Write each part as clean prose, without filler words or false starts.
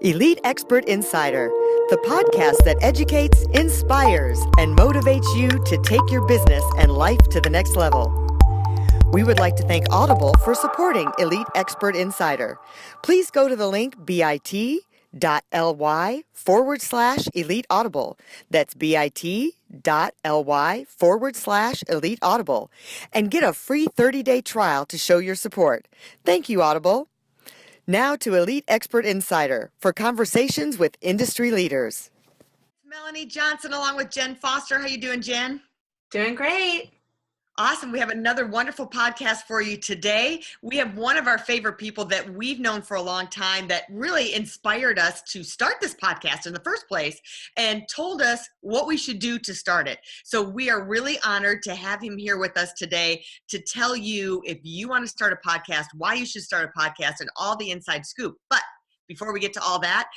Elite Expert Insider, the podcast that educates, inspires, and motivates you to take your business and life to the next level. We would like to thank Audible for supporting Elite Expert Insider. Please go to the link bit.ly/Elite Audible. That's bit.ly/Elite Audible and get a free 30-day trial to show your support. Thank you, Audible. Now to Elite Expert Insider for conversations with industry leaders. Melanie Johnson along with Jen Foster. How you doing, Jen? Doing great. Awesome. We have another wonderful podcast for you today. We have one of our favorite people that we've known for a long time that really inspired us to start this podcast in the first place and told us what we should do to start it. So we are really honored to have him here with us today to tell you if you want to start a podcast, why you should start a podcast, and all the inside scoop. But before we get to all that,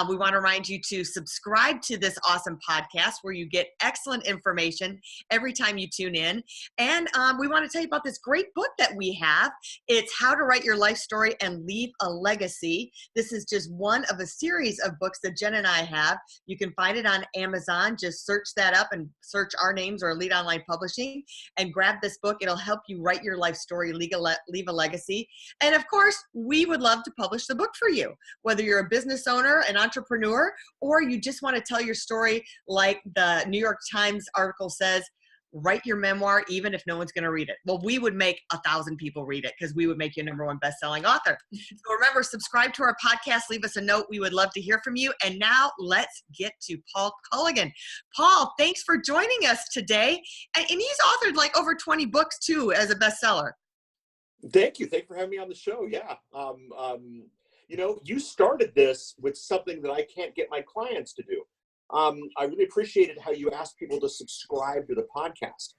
we want to remind you to subscribe to this awesome podcast where you get excellent information every time you tune in. And we want to tell you about this great book that we have. It's How to Write Your Life Story and Leave a Legacy. This is just one of a series of books that Jen and I have. You can find it on Amazon. Just search that up and search our names or Elite Online Publishing and grab this book. It'll help you write your life story, leave a legacy. And of course, we would love to publish the book for you. Whether you're a business owner, an entrepreneur, or you just want to tell your story like the New York Times article says, write your memoir even if no one's going to read it. Well, we would make 1,000 people read it because we would make you a #1 best-selling author. So remember, subscribe to our podcast, leave us a note. We would love to hear from you. And now let's get to Paul Colligan. Paul, thanks for joining us today. And he's authored like over 20 books too as a bestseller. Thank you. Thanks for having me on the show. Yeah. You know, you started this with something that I can't get my clients to do. I really appreciated how you asked people to subscribe to the podcast.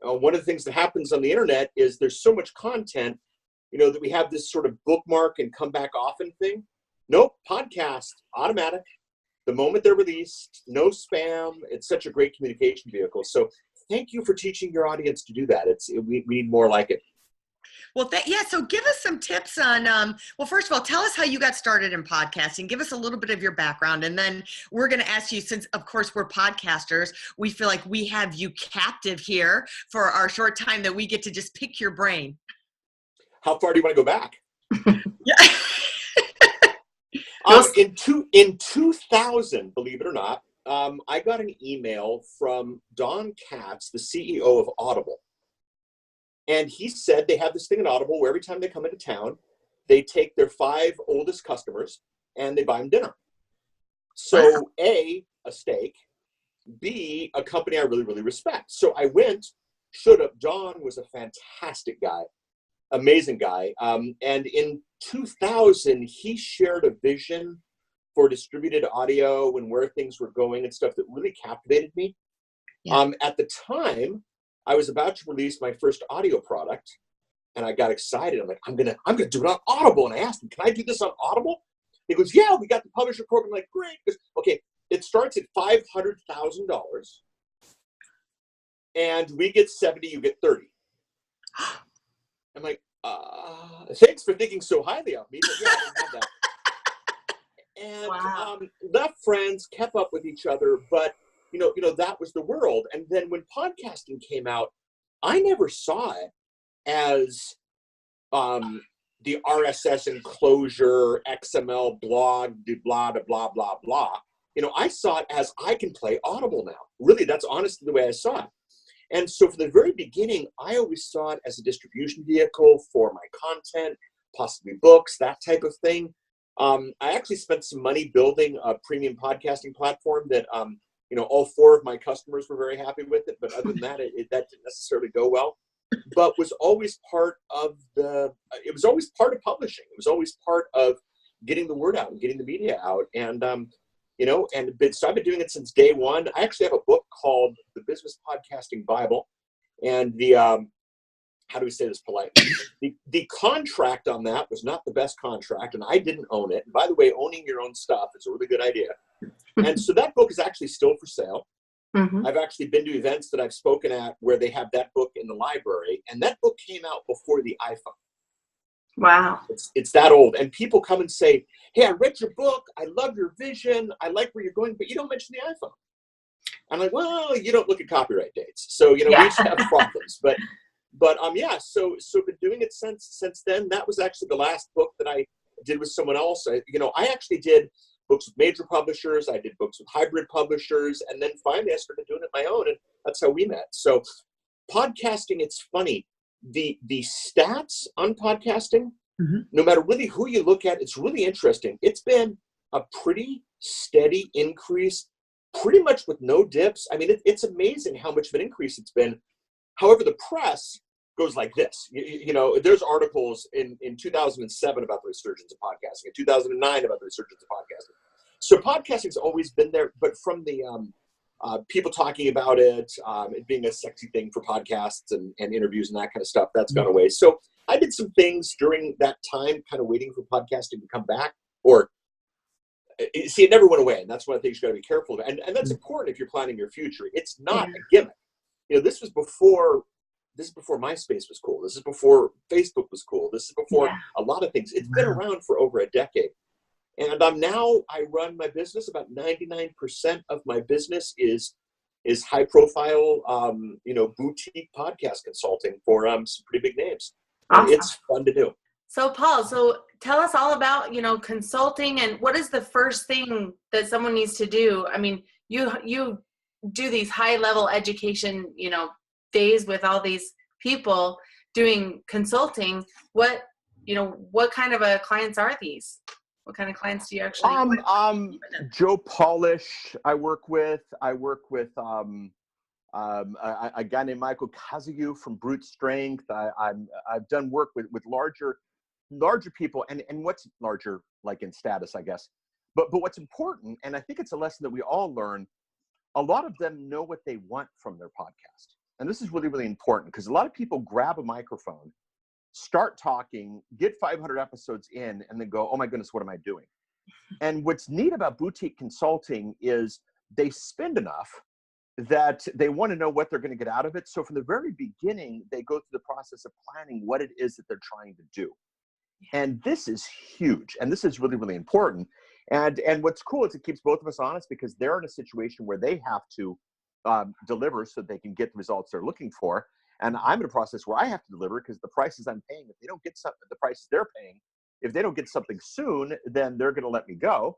One of the things that happens on the internet is there's so much content, you know, that we have this sort of bookmark and come back often thing. Nope, podcast, automatic. The moment they're released, no spam. It's such a great communication vehicle. So thank you for teaching your audience to do that. We need more like it. Well, so give us some tips on, well, first of all, tell us how you got started in podcasting. Give us a little bit of your background. And then we're going to ask you, since, of course, we're podcasters, we feel like we have you captive here for our short time that we get to just pick your brain. How far do you want to go back? Yeah. In 2000, believe it or not, I got an email from Don Katz, the CEO of Audible. And he said they have this thing in Audible where every time they come into town, they take their 5 oldest customers and they buy them dinner. So A, a steak, B, a company I really, really respect. So I went, showed up. Don was a fantastic guy, amazing guy. And in 2000, he shared a vision for distributed audio and where things were going and stuff that really captivated me. Yeah. At the time, I was about to release my first audio product, and I got excited. I'm like, I'm gonna do it on Audible. And I asked him, can I do this on Audible? He goes, yeah, we got the publisher program. I'm like, great. Goes, okay, it starts at $500,000, and we get 70, you get 30. I'm like, thanks for thinking so highly of me, but yeah, I didn't have that. And wow. Left friends, kept up with each other, but you know, that was the world. And then when podcasting came out, I never saw it as the RSS enclosure, XML blog, blah, blah, blah, blah, blah. You know, I saw it as I can play Audible now. Really, that's honestly the way I saw it. And so from the very beginning, I always saw it as a distribution vehicle for my content, possibly books, that type of thing. I actually spent some money building a premium podcasting platform that you know, all 4 of my customers were very happy with it, but other than that, that didn't necessarily go well. But was always part of it was always part of publishing. It was always part of getting the word out and getting the media out. And, you know, so I've been doing it since day one. I actually have a book called The Business Podcasting Bible. And how do we say this politely? The contract on that was not the best contract, and I didn't own it. And by the way, owning your own stuff is a really good idea. And so that book is actually still for sale. Mm-hmm. I've actually been to events that I've spoken at where they have that book in the library, and that book came out before the iPhone. Wow. It's that old. And people come and say, hey, I read your book. I love your vision. I like where you're going, but you don't mention the iPhone. I'm like, well, you don't look at copyright dates. So, we each have problems. But yeah, so been doing it since then. That was actually the last book that I did with someone else. I actually did books with major publishers. I did books with hybrid publishers. And then finally I started doing it my own. And that's how we met. So podcasting, it's funny. The stats on podcasting, no matter really who you look at, it's really interesting. It's been a pretty steady increase, pretty much with no dips. I mean, it's amazing how much of an increase it's been. However, the press goes like this. There's articles in 2007 about the resurgence of podcasting, in 2009 about the resurgence of podcasting. So podcasting's always been there, but from the people talking about it being a sexy thing for podcasts and interviews and that kind of stuff, that's gone away. So I did some things during that time, kind of waiting for podcasting to come back. Or see, it never went away, and that's one of the things you got to be careful of. And that's important if you're planning your future. It's not a gimmick. This was before MySpace was cool. This is before Facebook was cool. This is before a lot of things. It's been around for over a decade. And now I run my business. About 99% of my business is high profile, boutique podcast consulting for some pretty big names. Awesome. And it's fun to do. So Paul, tell us all about, consulting, and what is the first thing that someone needs to do? I mean, you do these high level education, days with all these people doing consulting. What kind of clients are these? What kind of clients do you actually work with? Joe Polish I work with a guy named Michael Kazagu from Brute Strength. I've done work with larger people, and what's larger, like in status, I guess. But what's important, and I think it's a lesson that we all learn, a lot of them know what they want from their podcast. And this is really, really important, because a lot of people grab a microphone, start talking, get 500 episodes in, and then go, oh my goodness, what am I doing? And what's neat about boutique consulting is they spend enough that they want to know what they're going to get out of it. So from the very beginning, they go through the process of planning what it is that they're trying to do. And this is huge. And this is really, really important. And what's cool is it keeps both of us honest, because they're in a situation where they have to deliver so they can get the results they're looking for. And I'm in a process where I have to deliver, because the prices I'm paying, if they don't get the prices they're paying, if they don't get something soon, then they're going to let me go.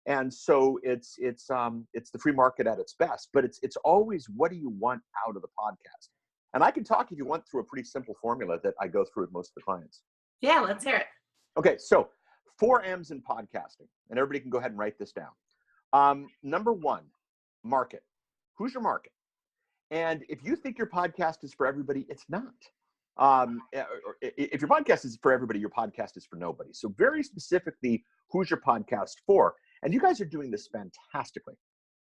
And so it's the free market at its best. But it's always, what do you want out of the podcast? And I can talk, if you want, through a pretty simple formula that I go through with most of the clients. Yeah, let's hear it. Okay, so 4 M's in podcasting, and everybody can go ahead and write this down. Number 1, market. Who's your market? And if you think your podcast is for everybody, it's not. If your podcast is for everybody, your podcast is for nobody. So very specifically, who's your podcast for? And you guys are doing this fantastically.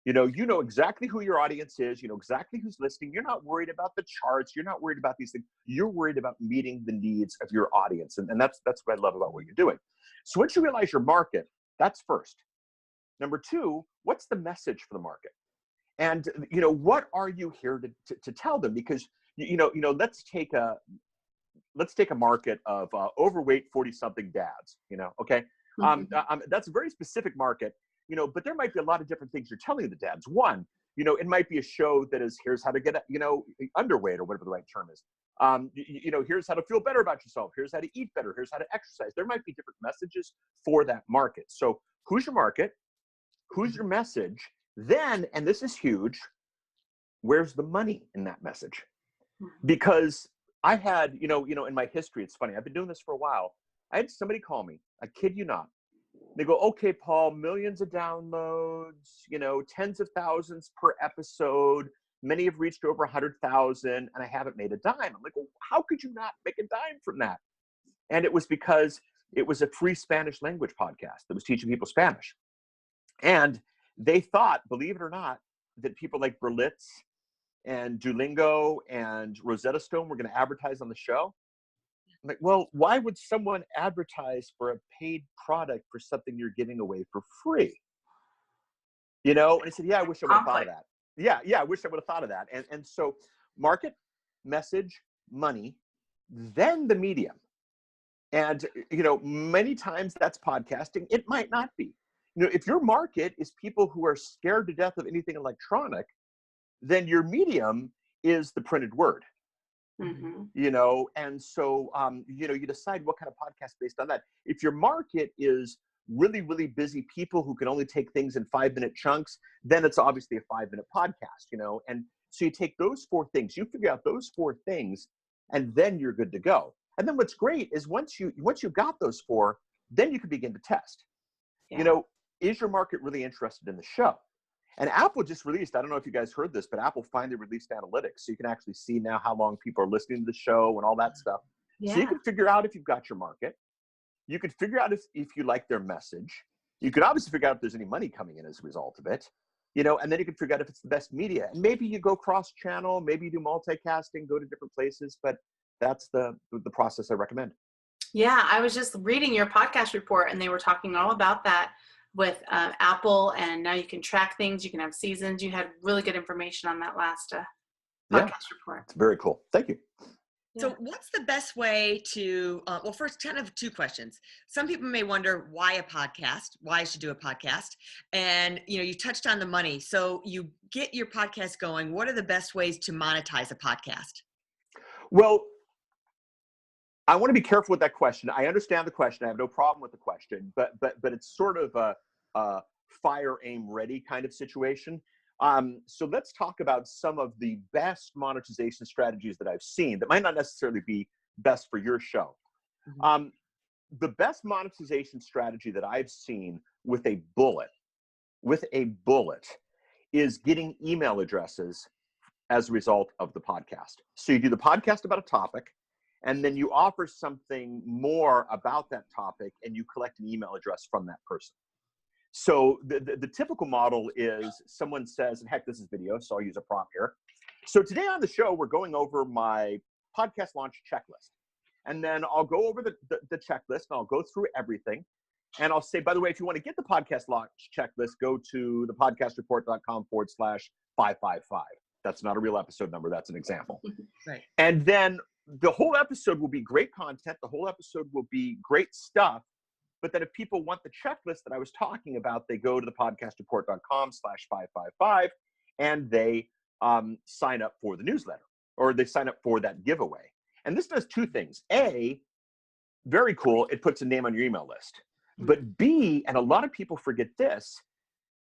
You know exactly who your audience is. You know exactly who's listening. You're not worried about the charts. You're not worried about these things. You're worried about meeting the needs of your audience. And that's what I love about what you're doing. So once you realize your market, that's first. Number 2, what's the message for the market? And, what are you here to tell them? Because, let's take a market of overweight 40-something dads, okay? That's a very specific market, but there might be a lot of different things you're telling the dads. One, it might be a show that is, here's how to get, underweight, or whatever the right term is. Here's how to feel better about yourself. Here's how to eat better. Here's how to exercise. There might be different messages for that market. So who's your market? Who's your message? Then, and this is huge, where's the money in that message? Because I had, in my history, it's funny, I've been doing this for a while. I had somebody call me, I kid you not. They go, okay, Paul, millions of downloads, tens of thousands per episode. Many have reached over 100,000, and I haven't made a dime. I'm like, well, how could you not make a dime from that? And it was because it was a free Spanish language podcast that was teaching people Spanish. And they thought, believe it or not, that people like Berlitz and Duolingo and Rosetta Stone were going to advertise on the show. I'm like, well, why would someone advertise for a paid product for something you're giving away for free? And I said, yeah, I wish I would have thought of that. Yeah, I wish I would have thought of that. And so market, message, money, then the medium. And, you know, many times that's podcasting. It might not be. You know, if your market is people who are scared to death of anything electronic, then your medium is the printed word. Mm-hmm. You know, and so, you know, you decide what kind of podcast based on that. If your market is really, really busy people who can only take things in 5-minute chunks, then it's obviously a 5-minute podcast, you know. And so you take those 4 things, you figure out those 4 things, and then you're good to go. And then what's great is once you've got those 4, then you can begin to test. Yeah. You know, is your market really interested in the show? And Apple just released, I don't know if you guys heard this, but Apple finally released analytics. So you can actually see now how long people are listening to the show and all that stuff. Yeah. So you can figure out if you've got your market. You could figure out if you like their message. You could obviously figure out if there's any money coming in as a result of it. You know, and then you can figure out if it's the best media. And maybe you go cross-channel, maybe you do multicasting, go to different places, but that's the process I recommend. Yeah, I was just reading your podcast report, and they were talking all about that with Apple, and now you can track things, you can have seasons. You had really good information on that last podcast report. It's very cool. Thank you. So what's the best way to, well, first, kind of 2 questions. Some people may wonder why a podcast, why I should do a podcast. And, you know, you touched on the money. So you get your podcast going. What are the best ways to monetize a podcast? Well, I want to be careful with that question. I understand the question. I have no problem with the question, but it's sort of a fire, aim, ready kind of situation. So let's talk about some of the best monetization strategies that I've seen that might not necessarily be best for your show. Mm-hmm. The best monetization strategy that I've seen with a bullet is getting email addresses as a result of the podcast. So you do the podcast about a topic, and then you offer something more about that topic, and you collect an email address from that person. So the typical model is someone says, and heck, this is video, so I'll use a prompt here. So today on the show, we're going over my podcast launch checklist. And then I'll go over the checklist, and I'll go through everything. And I'll say, by the way, if you want to get the podcast launch checklist, go to thepodcastreport.com/555. That's not a real episode number. That's an example. Right. And then the whole episode will be great content. The whole episode will be great stuff. But then if people want the checklist that I was talking about, they go to thepodcastreport.com/555 and they sign up for the newsletter, or they sign up for that giveaway. And this does 2 things. A, very cool, it puts a name on your email list. But B, and a lot of people forget this,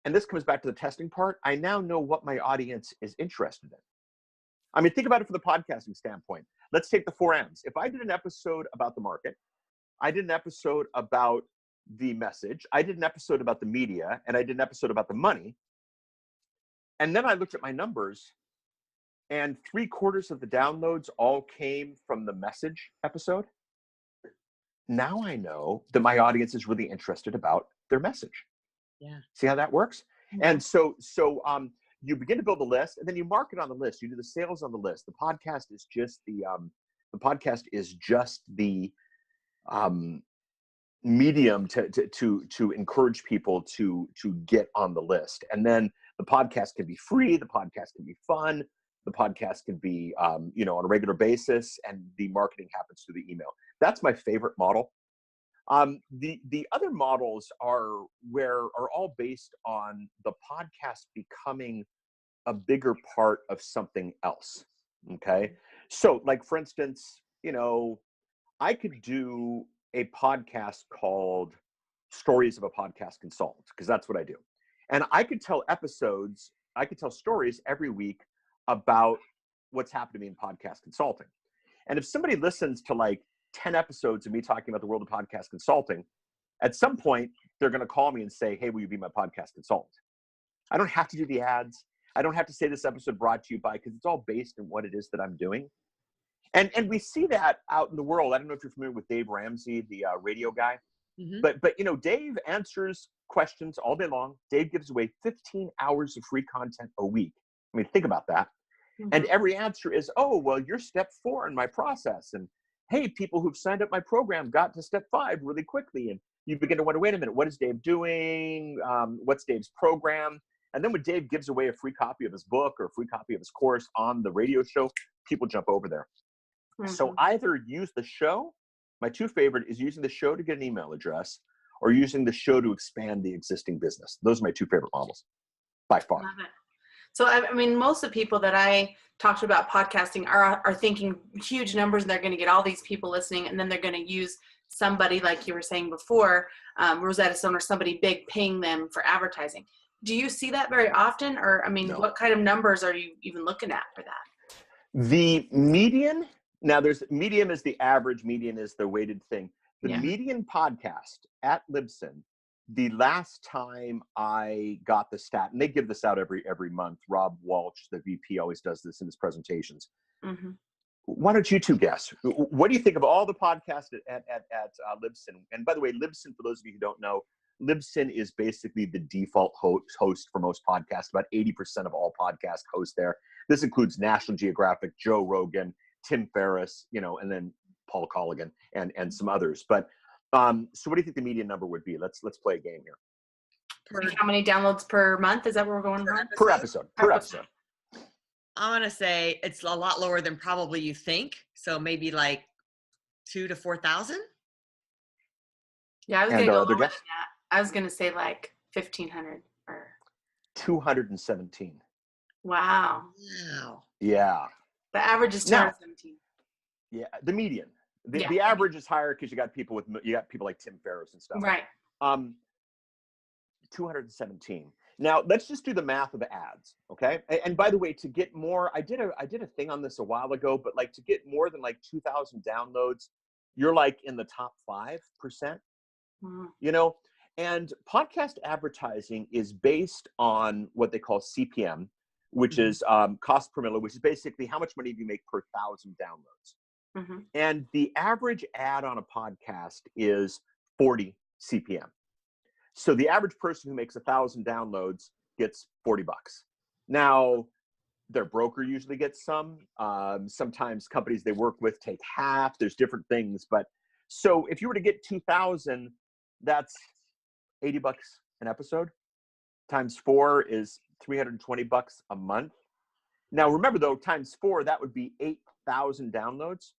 and this comes back to the testing part, I now know what my audience is interested in. I mean, think about it from the podcasting standpoint. Let's take the 4 M's. If I did an episode about the market, I did an episode about the message, I did an episode about the media, and I did an episode about the money. And then I looked at my numbers, and 3/4 of the downloads all came from the message episode. Now I know that my audience is really interested about their message. Yeah. See how that works? Yeah. And so you begin to build a list, and then you market on the list. You do the sales on the list. The podcast is just the medium to encourage people to get on the list. And then the podcast can be free. The podcast can be fun. The podcast can be on a regular basis, and the marketing happens through the email. That's my favorite model. The other models are all based on the podcast becoming a bigger part of something else. Okay. So like, for instance, I could do a podcast called Stories of a Podcast Consultant, because that's what I do. And I could tell stories every week about what's happened to me in podcast consulting. And if somebody listens to like 10 episodes of me talking about the world of podcast consulting, at some point, they're going to call me and say, hey, will you be my podcast consultant? I don't have to do the ads. I don't have to say this episode brought to you by, because it's all based on what it is that I'm doing. And we see that out in the world. I don't know if you're familiar with Dave Ramsey, the radio guy, but Dave answers questions all day long. Dave gives away 15 hours of free content a week. I mean, think about that. Mm-hmm. And every answer is, oh, well, you're step 4 in my process. And hey, people who've signed up my program got to step 5 really quickly. And you begin to wonder, wait a minute, what is Dave doing? What's Dave's program? And then when Dave gives away a free copy of his book or a free copy of his course on the radio show, people jump over there. Mm-hmm. So either use the show My two favorite is using the show to get an email address or using the show to expand the existing business. Those are my two favorite models by far. Love it. So, I mean, most of the people that I talk to about podcasting are thinking huge numbers, and they're going to get all these people listening, and then they're going to use somebody, like you were saying before, Rosetta Stone or somebody big paying them for advertising. Do you see that very often? Or, I mean, No. what kind of numbers are you even looking at for that? The median, now there's medium is the average, median is the weighted thing. The Yeah. median podcast at Libsyn, the last time I got the stat, and they give this out every month. Rob Walsh, the VP, always does this in his presentations. Mm-hmm. Why don't you two guess? What do you think of all the podcasts at Libsyn? And by the way, Libsyn, for those of you who don't know, Libsyn is basically the default host for most podcasts. About 80% of all podcast hosts there. This includes National Geographic, Joe Rogan, Tim Ferriss, and then Paul Colligan and some others. But so what do you think the median number would be? Let's play a game here. Like how many downloads per month? Is that where we're going? Per episode. I'm going to say it's a lot lower than probably you think. So maybe like 2,000 to 4,000. Yeah, I was going to go lower than guess? that. I was going to say like 1,500 or 217. Wow. Wow. Yeah. The average is 217. Yeah, the median. Yeah. The average is higher because you got people like Tim Ferriss and stuff. Right. 217. Now let's just do the math of the ads, okay? And by the way, to get more, I did a thing on this a while ago, but like to get more than like 2,000 downloads, you're like in the top 5%. Mm-hmm. And podcast advertising is based on what they call CPM, which is cost per million, which is basically how much money do you make per 1,000 downloads. Mm-hmm. And the average ad on a podcast is 40 CPM. So the average person who makes 1,000 downloads gets $40. Now, their broker usually gets some. Sometimes companies they work with take half. There's different things. But so if you were to get 2,000, that's $80 an episode. Times 4 is $320 a month. Now, remember, though, times 4, that would be 8,000 downloads.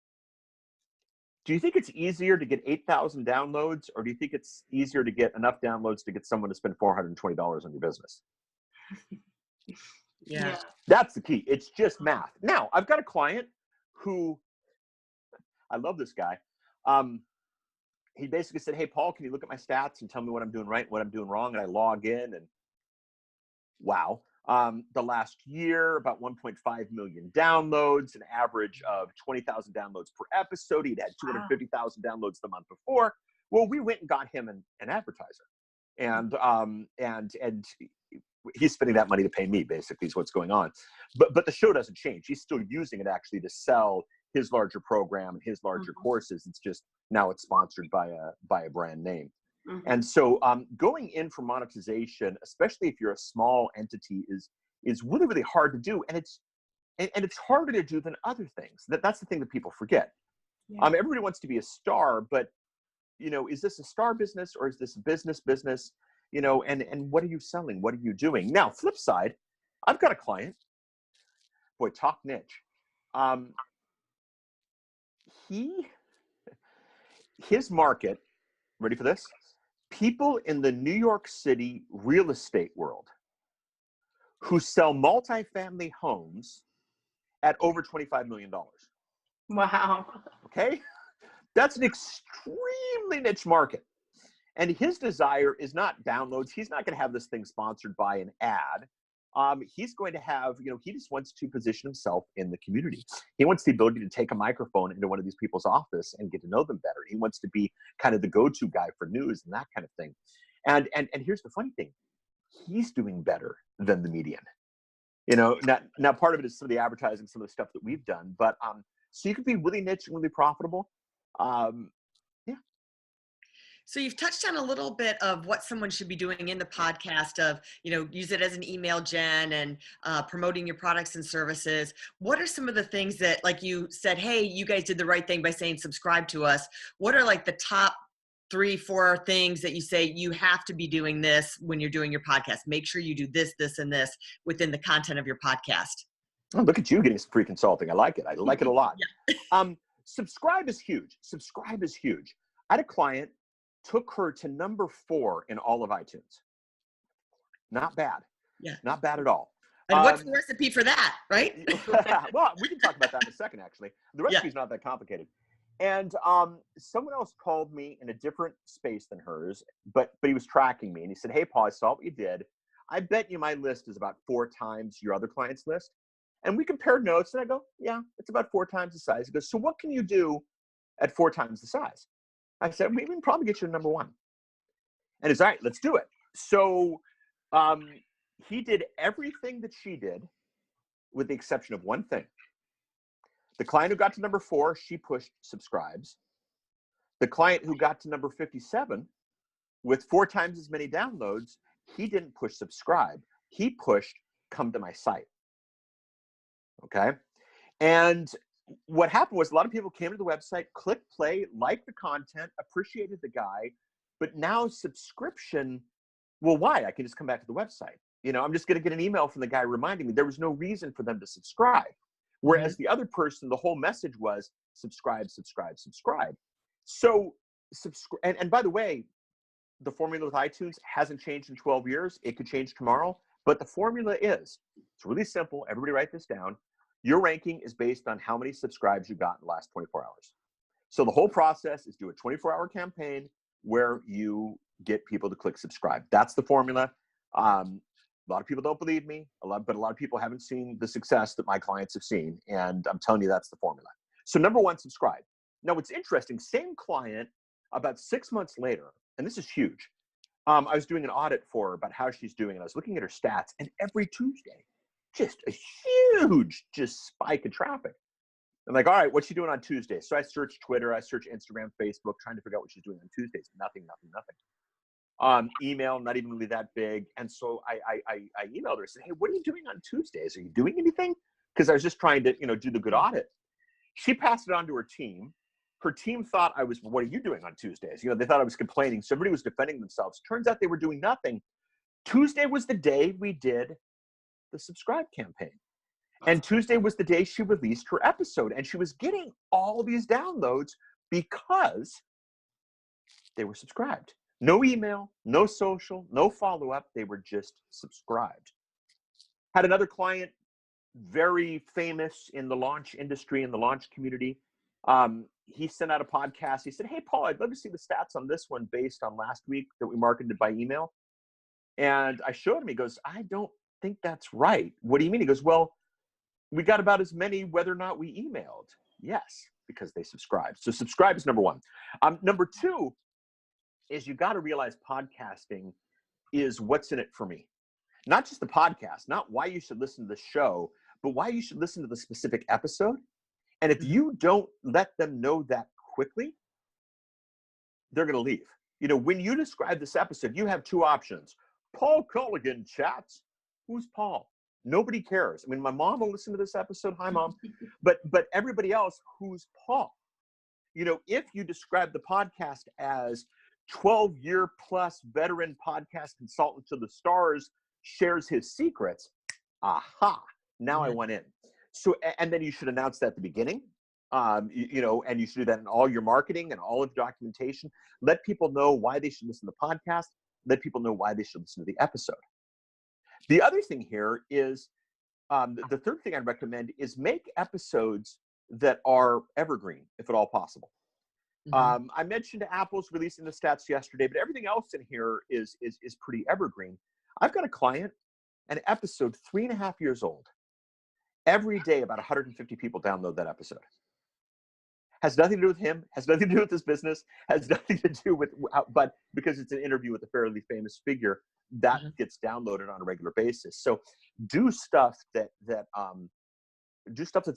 Do you think it's easier to get 8,000 downloads, or do you think it's easier to get enough downloads to get someone to spend $420 on your business? Yeah. That's the key. It's just math. Now, I've got a client who, I love this guy. He basically said, hey, Paul, can you look at my stats and tell me what I'm doing right, what I'm doing wrong? And I log in and wow. The last year, about 1.5 million downloads, an average of 20,000 downloads per episode. He'd had 250,000 downloads the month before. Well, we went and got him an advertiser, and he's spending that money to pay me. Basically, is what's going on. But the show doesn't change. He's still using it actually to sell his larger program and his larger courses. It's just now it's sponsored by a brand name. Mm-hmm. And so going in for monetization, especially if you're a small entity, is really, really hard to do. And it's harder to do than other things. That's the thing that people forget. Yeah. Everybody wants to be a star, but is this a star business or is this a business? And what are you selling? What are you doing? Now, flip side, I've got a client. Boy, talk niche. His market, ready for this? People in the New York City real estate world who sell multifamily homes at over $25 million. Wow. Okay? That's an extremely niche market. And his desire is not downloads. He's not going to have this thing sponsored by an ad. He's going to have, he just wants to position himself in the community. He wants the ability to take a microphone into one of these people's office and get to know them better. He wants to be kind of the go-to guy for news and that kind of thing. And here's the funny thing. He's doing better than the median. Now part of it is some of the advertising, some of the stuff that we've done. But so you could be really niche and really profitable. So you've touched on a little bit of what someone should be doing in the podcast of, use it as an email gen and promoting your products and services. What are some of the things that, like you said, hey, you guys did the right thing by saying subscribe to us. What are like the top 3-4 things that you say you have to be doing this when you're doing your podcast? Make sure you do this, this, and this within the content of your podcast. Oh, look at you getting some free consulting. I like it. I like it a lot. Yeah. Subscribe is huge. Subscribe is huge. I had a client, took her to number 4 in all of iTunes. Not bad. Yeah. Not bad at all. And what's the recipe for that, right? Well, we can talk about that in a second, actually. The recipe's not that complicated. And someone else called me in a different space than hers, but he was tracking me. And he said, hey, Paul, I saw what you did. I bet you my list is about 4 times your other client's list. And we compared notes, and I go, yeah, it's about 4 times the size. He goes, so what can you do at 4 times the size? I said, we can probably get you to number 1. And he's all right, let's do it. So he did everything that she did with the exception of one thing. The client who got to number 4, she pushed subscribes. The client who got to number 57 with 4 times as many downloads, he didn't push subscribe. He pushed come to my site. Okay. And what happened was a lot of people came to the website, clicked play, liked the content, appreciated the guy, but now subscription, well, why? I can just come back to the website. You know, I'm just going to get an email from the guy reminding me there was no reason for them to subscribe. Whereas the other person, the whole message was subscribe, subscribe, subscribe. So, and by the way, the formula with iTunes hasn't changed in 12 years. It could change tomorrow, but the formula is, it's really simple. Everybody write this down. Your ranking is based on how many subscribes you got in the last 24 hours. So the whole process is do a 24-hour campaign where you get people to click subscribe. That's the formula. A lot of people don't believe me, but a lot of people haven't seen the success that my clients have seen. And I'm telling you, that's the formula. So number 1, subscribe. Now, what's interesting, same client about 6 months later, and this is huge. I was doing an audit for her about how she's doing, and I was looking at her stats, and every Tuesday, just a huge spike in traffic. I'm like, all right, what's she doing on Tuesday? So I searched Twitter, I searched Instagram, Facebook, trying to figure out what she's doing on Tuesdays. Nothing. Email, not even really that big. And so I emailed her and said, hey, what are you doing on Tuesdays? Are you doing anything? Because I was just trying to, do the good audit. She passed it on to her team. Her team thought I was, what are you doing on Tuesdays? They thought I was complaining. So everybody was defending themselves. Turns out they were doing nothing. Tuesday was the day we did the subscribe campaign. And Tuesday was the day she released her episode. And she was getting all these downloads because they were subscribed. No email, no social, no follow-up. They were just subscribed. Had another client, very famous in the launch industry, in the launch community. He sent out a podcast. He said, hey, Paul, I'd love to see the stats on this one based on last week that we marketed by email. And I showed him. He goes, I don't think that's right. What do you mean? He goes, well, we got about as many whether or not we emailed. Yes, because they subscribed. So subscribe is number 1. Number 2 is you got to realize podcasting is what's in it for me. Not just the podcast, not why you should listen to the show, but why you should listen to the specific episode. And if you don't let them know that quickly, they're going to leave. When you describe this episode, you have 2 options. Paul Colligan chats. Who's Paul? Nobody cares. I mean, my mom will listen to this episode. Hi, Mom. But everybody else, who's Paul? If you describe the podcast as 12-year plus veteran podcast consultant to the stars shares his secrets, aha, now I went in. So, and then you should announce that at the beginning, and you should do that in all your marketing and all of your documentation. Let people know why they should listen to the podcast. Let people know why they should listen to the episode. The other thing here is, the third thing I'd recommend is make episodes that are evergreen, if at all possible. I mentioned Apple's releasing the stats yesterday, but everything else in here is pretty evergreen. I've got a client, an episode 3.5 years old. Every day, about 150 people download that episode. Has nothing to do with him, has nothing to do with his business, has nothing to do with, but because it's an interview with a fairly famous figure, that gets downloaded on a regular basis. So do stuff that's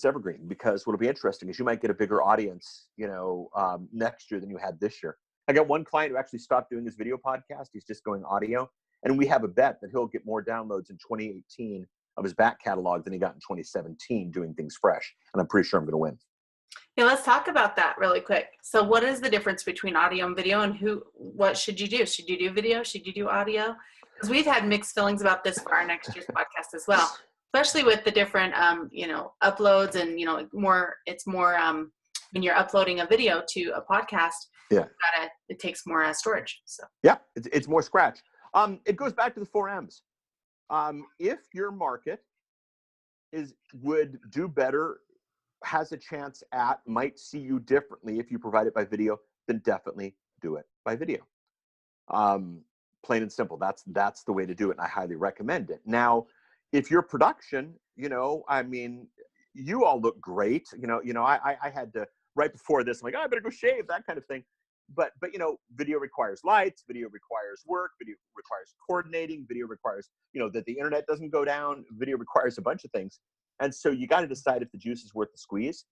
evergreen, because what'll be interesting is you might get a bigger audience, next year than you had this year. I got one client who actually stopped doing his video podcast. He's just going audio. And we have a bet that he'll get more downloads in 2018 of his back catalog than he got in 2017 doing things fresh. And I'm pretty sure I'm going to win. Yeah, let's talk about that really quick. So what is the difference between audio and video, and what should you do? Should you do video? Should you do audio? Because we've had mixed feelings about this for our next year's podcast as well, especially with the different, uploads and, it's more when you're uploading a video to a podcast, it takes more storage. So yeah, it's more scratch. It goes back to the 4 M's. If your market would do better, has a chance at, might see you differently if you provide it by video, then definitely do it by video. Plain and simple. That's the way to do it, and I highly recommend it. Now, if your production, I mean, you all look great. I had to, right before this, I'm like, oh, I better go shave, that kind of thing. But video requires lights, video requires work, video requires coordinating, video requires, that the internet doesn't go down, video requires a bunch of things. And so you got to decide if the juice is worth the squeeze.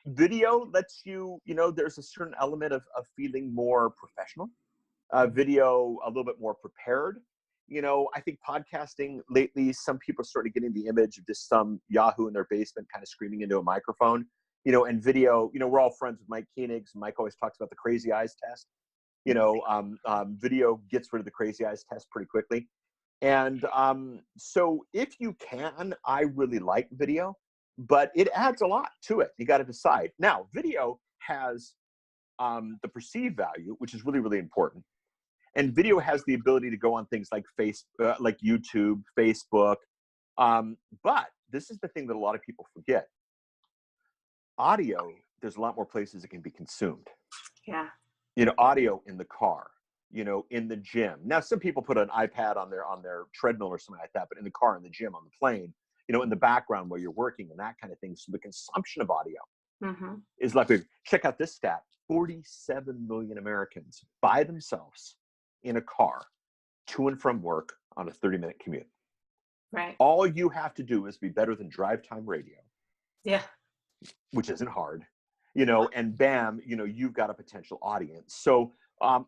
Video lets you, there's a certain element of feeling more professional. Video a little bit more prepared. I think podcasting lately, some people are sort of getting the image of just some Yahoo in their basement kind of screaming into a microphone. And video, we're all friends with Mike Koenig. Mike always talks about the crazy eyes test. Video gets rid of the crazy eyes test pretty quickly. And so if you can, I really like video, but it adds a lot to it. You got to decide. Now, video has the perceived value, which is really, really important. And video has the ability to go on things like like YouTube, Facebook. But this is the thing that a lot of people forget. Audio, there's a lot more places it can be consumed. Yeah. Audio in the car, in the gym. Now, some people put an iPad on their treadmill or something like that, but in the car, in the gym, on the plane, in the background while you're working and that kind of thing. So the consumption of audio is like, check out this stat, 47 million Americans by themselves in a car to and from work on a 30-minute commute. Right. All you have to do is be better than drive time radio. Yeah. Which isn't hard, and bam, you've got a potential audience. So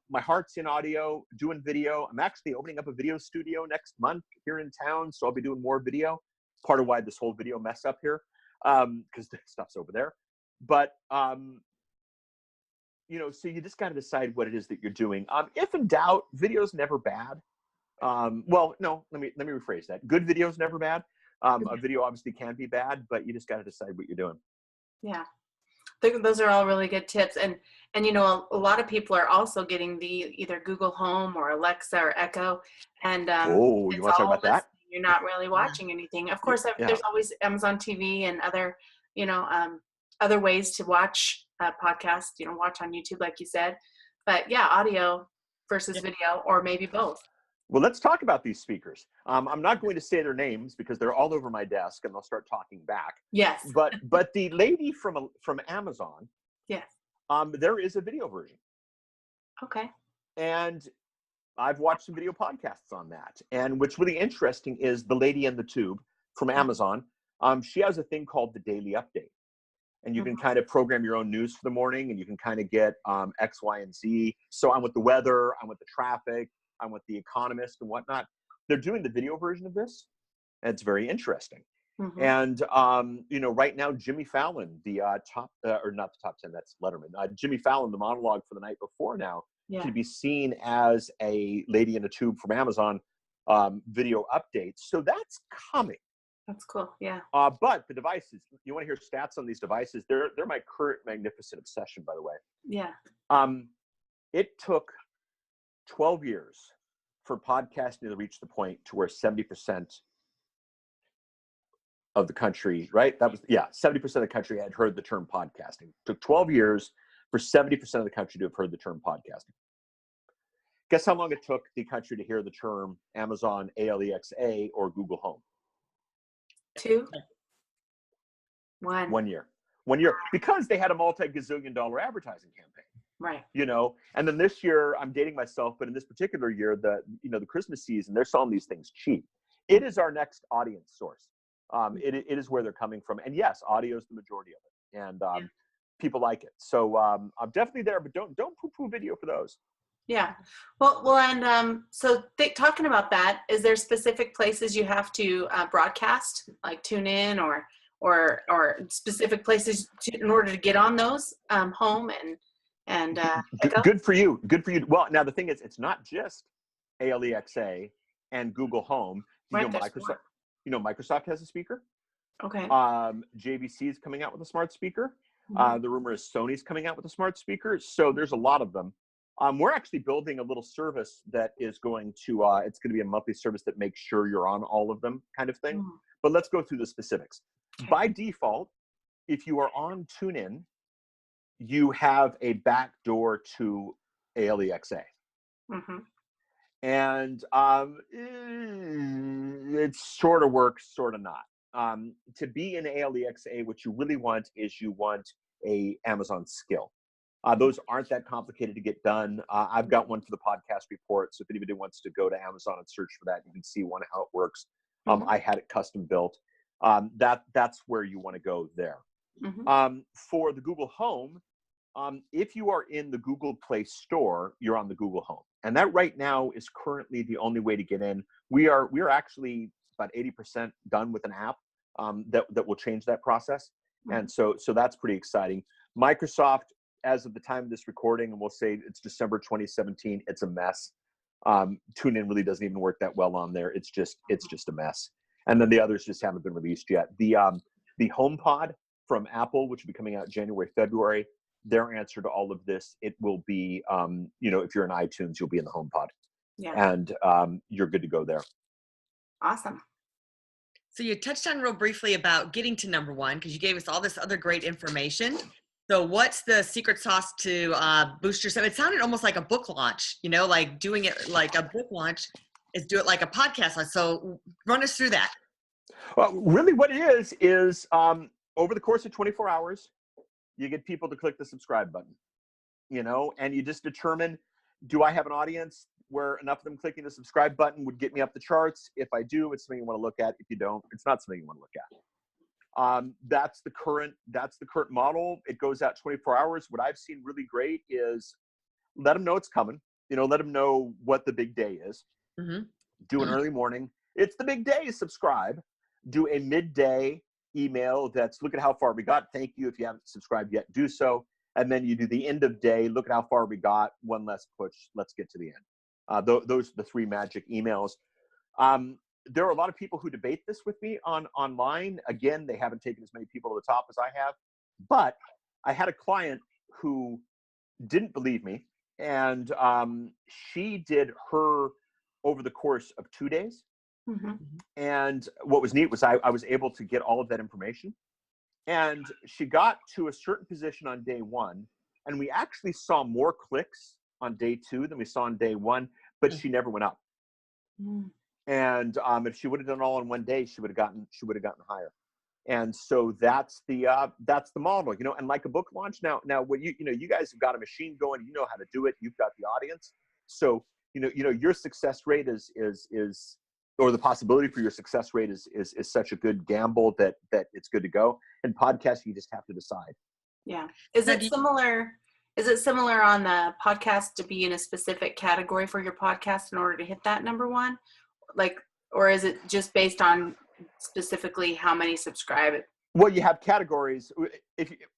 my heart's in audio, doing video. I'm actually opening up a video studio next month here in town. So I'll be doing more video. Part of why this whole video mess up here, because the stuff's over there. But, so you just got to decide what it is that you're doing. If in doubt, video's never bad. Well, no, let me rephrase that. Good video's never bad. A video obviously can be bad, but you just got to decide what you're doing. Yeah. Those are all really good tips. And a lot of people are also getting the either Google Home or Alexa or Echo. And you want to talk about that? You're not really watching anything. Of course, there's always Amazon TV and other, other ways to watch podcasts, watch on YouTube, like you said. But yeah, audio versus video, or maybe both. Well, let's talk about these speakers. I'm not going to say their names because they're all over my desk and they'll start talking back. Yes. But the lady from Amazon, yes. There is a video version. Okay. And I've watched some video podcasts on that. And what's really interesting is the lady in the tube from Amazon. She has a thing called the Daily Update. And you can kind of program your own news for the morning, and you can kind of get X, Y, and Z. So I'm with the weather, I'm with the traffic, I'm with the Economist and whatnot. They're doing the video version of this, and it's very interesting. And right now, Jimmy Fallon, the top, or not the top 10, that's Letterman. Jimmy Fallon, the monologue for the night before now, can be seen as a lady in a tube from Amazon video updates. So that's coming. That's cool. Yeah. But the devices, you want to hear stats on these devices? They're my current magnificent obsession, by the way. Yeah. It took 12 years for podcasting to reach the point to where 70% of the country, right? 70% of the country had heard the term podcasting. It took 12 years for 70% of the country to have heard the term podcasting. Guess how long it took the country to hear the term Amazon Alexa or Google Home? 2. 1. 1 year. 1 year, because they had a multi-gazillion dollar advertising campaign. Right. And then this year, I'm dating myself, but in this particular year, the Christmas season, they're selling these things cheap. It is our next audience source. It is where they're coming from. And yes, audio is the majority of it. And people like it. So I'm definitely there, but don't poo-poo video for those. Yeah. Well, and so talking about that, is there specific places you have to broadcast, like tune in or specific places in order to get on those home and good for you. Good for you. Well, now the thing is, it's not just Alexa and Google Home. Microsoft. Microsoft has a speaker. Okay. JVC is coming out with a smart speaker. The rumor is Sony's coming out with a smart speaker. So there's a lot of them. We're actually building a little service that is going to, it's going to be a monthly service that makes sure you're on all of them kind of thing. But let's go through the specifics. Okay. By default, if you are on TuneIn, you have a backdoor to ALEXA. And it sort of works, sort of not. To be in ALEXA, what you really want is you want a Amazon skill. Those aren't that complicated to get done. I've got one for the podcast report, so if anybody wants to go to Amazon and search for that, you can see one how it works. I had it custom built. That's where you want to go there. For the Google Home, if you are in the Google Play Store, you're on the Google Home, and that right now is currently the only way to get in. We are actually about 80% done with an app that will change that process, and so that's pretty exciting. Microsoft, as of the time of this recording, and we'll say it's December 2017, it's a mess. TuneIn really doesn't even work that well on there. It's just a mess. And then the others just haven't been released yet. The HomePod from Apple, which will be coming out January, February, their answer to all of this, it will be, if you're in iTunes, you'll be in the HomePod. And you're good to go there. Awesome. So you touched on real briefly about getting to number one, because you gave us all this other great information. So what's the secret sauce to boost yourself? It sounded almost like a book launch, like doing it like a book launch is do it like a podcast launch. So run us through that. Well, really what it is over the course of 24 hours, you get people to click the subscribe button, and you just determine, do I have an audience where enough of them clicking the subscribe button would get me up the charts? If I do, it's something you want to look at. If you don't, it's not something you want to look at. That's the current model. It goes out 24 hours. What I've seen really great is let them know it's coming. Let them know what the big day is. Do an early morning. It's the big day. Subscribe. Do a midday email that's look at how far we got. Thank you. If you haven't subscribed yet, do so. And then you do the end of day. Look at how far we got. One less push. Let's get to the end. Those are the three magic emails. There are a lot of people who debate this with me online. Again, they haven't taken as many people to the top as I have. But I had a client who didn't believe me, and she did her over the course of 2 days. And what was neat was I was able to get all of that information. And she got to a certain position on day one, and we actually saw more clicks on day two than we saw on day one, but she never went up. And if she would have done all in one day, she would have gotten higher. And so that's the model, and like a book launch now what you guys have got a machine going, you know how to do it. You've got the audience. So, your success rate is or the possibility for your success rate is such a good gamble that it's good to go. And podcasting, you just have to decide. Yeah. Is it similar on the podcast to be in a specific category for your podcast in order to hit that number one? Or is it just based on specifically how many subscribe? Well, you have categories.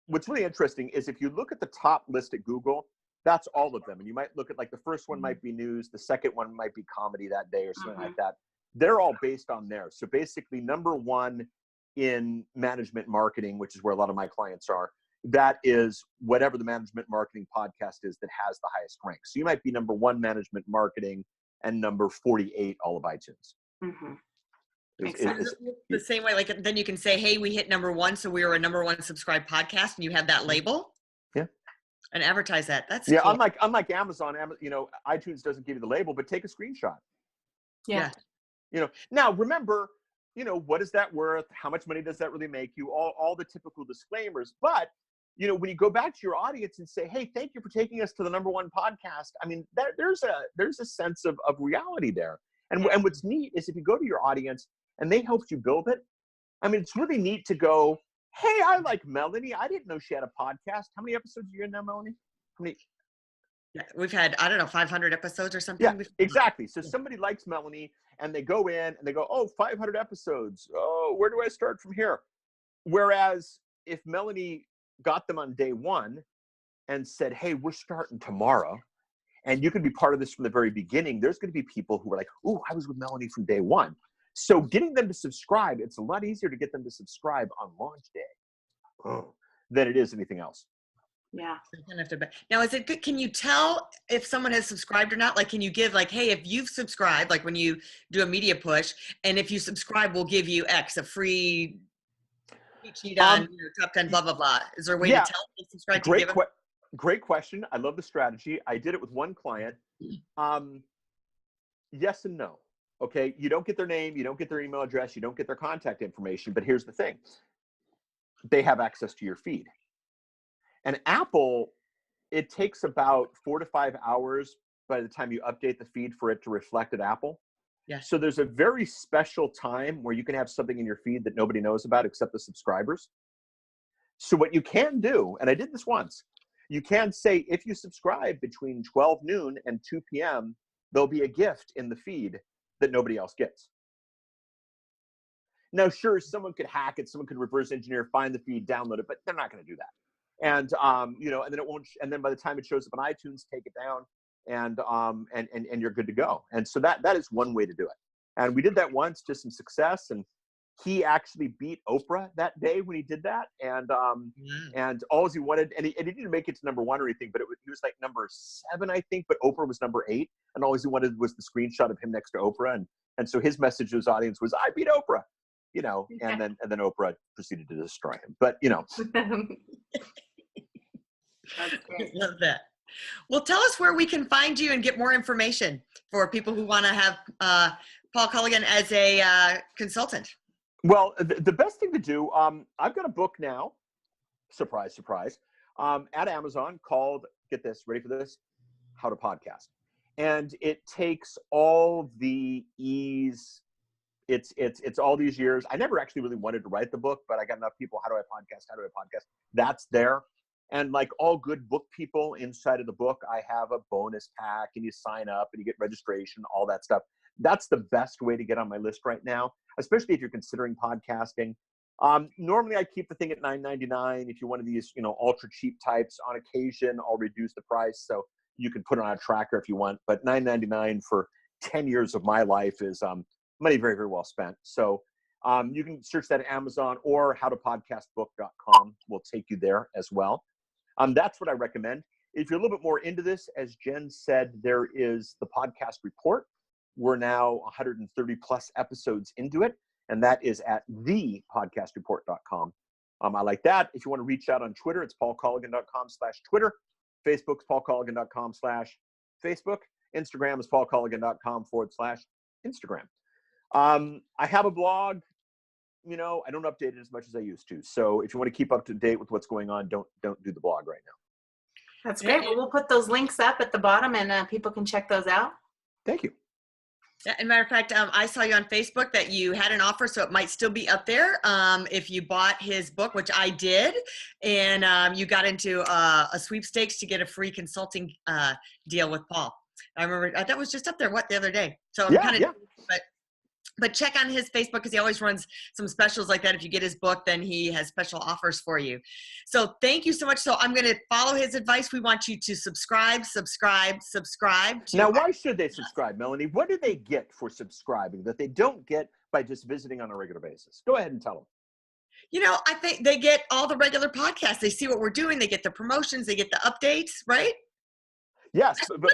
What's really interesting is if you look at the top list at Google, that's all of them. And you might look at the first one might be news, the second one might be comedy that day or something like that. They're all based on there. So basically number one in management marketing, which is where a lot of my clients are, that is whatever the management marketing podcast is that has the highest rank. So you might be number one management marketing and number 48 all of iTunes. The same way, then you can say, hey, we hit number one, so we were a number one subscribed podcast, and you have that label. Yeah. And advertise that. That's cool. Unlike Amazon, iTunes doesn't give you the label, but take a screenshot. Yeah. Now remember, what is that worth? How much money does that really make you? All the typical disclaimers. But, when you go back to your audience and say, hey, thank you for taking us to the number one podcast. I mean, there's a sense of reality there. And what's neat is if you go to your audience and they helped you build it, I mean, it's really neat to go, hey, I like Melanie. I didn't know she had a podcast. How many episodes are you in now, Melanie? How many? Yeah, we've had, 500 episodes or something. Yeah, exactly. So somebody likes Melanie and they go in and they go, oh, 500 episodes. Oh, where do I start from here? Whereas if Melanie got them on day one and said, hey, we're starting tomorrow, and you can be part of this from the very beginning, there's going to be people who are like, oh, I was with Melanie from day one. So getting them to subscribe, it's a lot easier to get them to subscribe on launch day. than it is anything else. Yeah. Now, is it good? Can you tell if someone has subscribed or not? Like, can you give like, hey, if you've subscribed, like when you do a media push, and if you subscribe, we'll give you X, a free cheat sheet on your top 10, blah, blah, blah. Is there a way to tell if they subscribe to give them? Great question. I love the strategy. I did it with one client. Yes and no. Okay. You don't get their name. You don't get their email address. You don't get their contact information. But here's the thing. They have access to your feed. And Apple, it takes about 4 to 5 hours by the time you update the feed for it to reflect at Apple. Yeah. So there's a very special time where you can have something in your feed that nobody knows about except the subscribers. So what you can do, and I did this once, you can say, if you subscribe between 12 noon and 2 p.m., there'll be a gift in the feed that nobody else gets. Now, sure, someone could hack it, someone could reverse engineer, find the feed, download it, but they're not going to do that. And you know, and then it won't. And then by the time it shows up on iTunes, take it down, and you're good to go. And so that is one way to do it. And we did that once to some success. And he actually beat Oprah that day when he did that. And all he wanted, and he didn't make it to number 1 or anything, but he was like number 7, I think. But Oprah was number 8, and all he wanted was the screenshot of him next to Oprah. And so his message to his audience was, "I beat Oprah." You know, and then Oprah proceeded to destroy him. But you know. I love that. Well, tell us where we can find you and get more information for people who want to have Paul Colligan as a consultant. Well, the best thing to do, I've got a book now, surprise, surprise, at Amazon called, get this, ready for this, How to Podcast. And it takes all the ease. It's all these years. I never actually really wanted to write the book, but I got enough people. How do I podcast? How do I podcast? That's there. And like all good book people, inside of the book, I have a bonus pack, and you sign up and you get registration, all that stuff. That's the best way to get on my list right now, especially if you're considering podcasting. Normally I keep the thing at $9.99. If you're one of these, you know, ultra cheap types, on occasion I'll reduce the price so you can put it on a tracker if you want. But $9.99 for 10 years of my life is money very, very well spent. So you can search that at Amazon, or howtopodcastbook.com will take you there as well. That's what I recommend. If you're a little bit more into this, as Jen said, there is the podcast report. We're now 130 plus episodes into it, and that is at thepodcastreport.com. I like that. If you want to reach out on Twitter, it's paulcolligan.com/Twitter. Facebook's paulcolligan.com/Facebook. Instagram is paulcolligan.com/Instagram. I have a blog. You know, I don't update it as much as I used to. So if you want to keep up to date with what's going on, don't do the blog right now. That's great. Well, we'll put those links up at the bottom, and people can check those out. Thank you. Yeah, as a matter of fact, I saw you on Facebook that you had an offer, so it might still be up there if you bought his book, which I did, and you got into a sweepstakes to get a free consulting deal with Paul. I remember that was just up there the other day. So I'm kind of, but check on his Facebook because he always runs some specials like that. If you get his book, then he has special offers for you. So thank you so much. So I'm going to follow his advice. We want you to subscribe. Now, why should they subscribe, Melanie? What do they get for subscribing that they don't get by just visiting on a regular basis? Go ahead and tell them. You know, I think they get all the regular podcasts. They see what we're doing. They get the promotions. They get the updates, right? Yes. But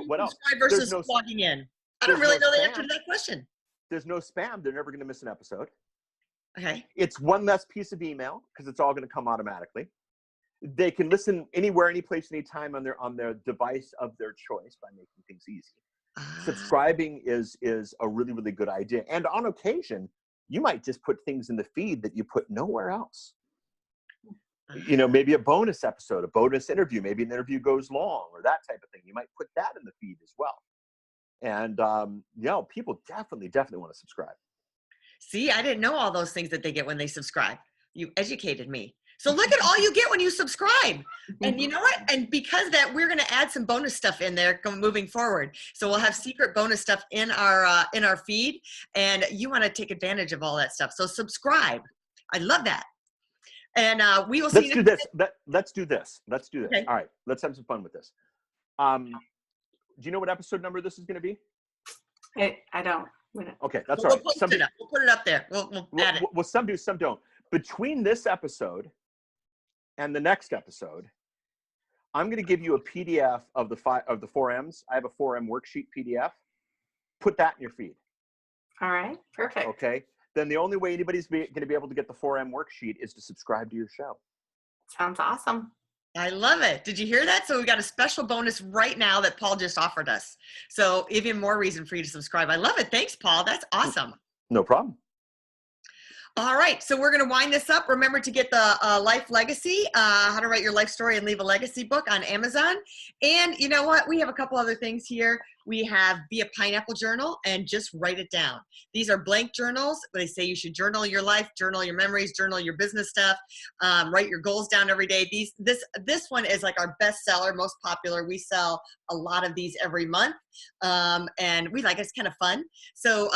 what else? Versus logging in? I don't really know the answer to that question. There's no spam. They're never going to miss an episode. Okay. It's one less piece of email because it's all going to come automatically. They can listen anywhere, anyplace, anytime on their device of their choice by making things easy. Subscribing is a really, really good idea. And on occasion, you might just put things in the feed that you put nowhere else. You know, maybe a bonus episode, a bonus interview, maybe an interview goes long or that type of thing. You might put that in the feed as well. And, you know, people definitely want to subscribe. See, I didn't know all those things that they get when they subscribe. You educated me. So look at all you get when you subscribe. And you know what? And because of that, we're going to add some bonus stuff in there moving forward. So we'll have secret bonus stuff in our feed, and you want to take advantage of all that stuff. So subscribe. I love that. And we will see you next time. Let's do this. Okay. All right. Let's have some fun with this. Do you know what episode number this is going to be? I don't. Okay, that's all right. We'll put it up there. We'll add it. Well, some do, some don't. Between this episode and the next episode, I'm going to give you a PDF of the 4Ms. I have a 4M worksheet PDF. Put that in your feed. All right. Perfect. Okay. Then the only way anybody's going to be able to get the 4M worksheet is to subscribe to your show. Sounds awesome. I love it. Did you hear that? So we got a special bonus right now that Paul just offered us. So even more reason for you to subscribe. I love it. Thanks, Paul. That's awesome. No problem. All right, so we're going to wind this up. Remember to get the Life Legacy, How to Write Your Life Story and Leave a Legacy book on Amazon. And you know what? We have a couple other things here. We have Be a Pineapple Journal and Just Write It Down. These are blank journals. They say you should journal your life, journal your memories, journal your business stuff, write your goals down every day. This one is like our best seller, most popular. We sell a lot of these every month, and we like it. It's kind of fun. So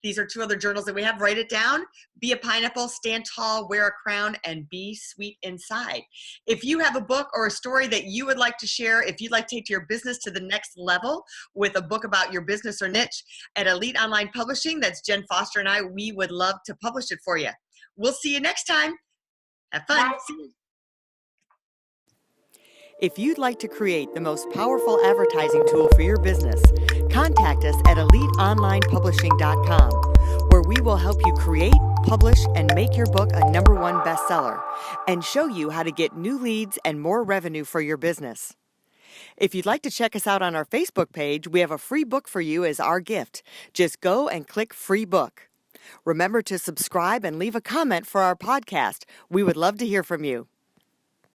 these are two other journals that we have. Write it down. Be a pineapple, stand tall, wear a crown, and be sweet inside. If you have a book or a story that you would like to share, if you'd like to take your business to the next level with a book about your business or niche at Elite Online Publishing, that's Jen Foster and I, we would love to publish it for you. We'll see you next time. Have fun. See you. If you'd like to create the most powerful advertising tool for your business, contact us at eliteonlinepublishing.com, where we will help you create, publish, and make your book a #1 bestseller, and show you how to get new leads and more revenue for your business. If you'd like to check us out on our Facebook page, we have a free book for you as our gift. Just go and click Free Book. Remember to subscribe and leave a comment for our podcast. We would love to hear from you.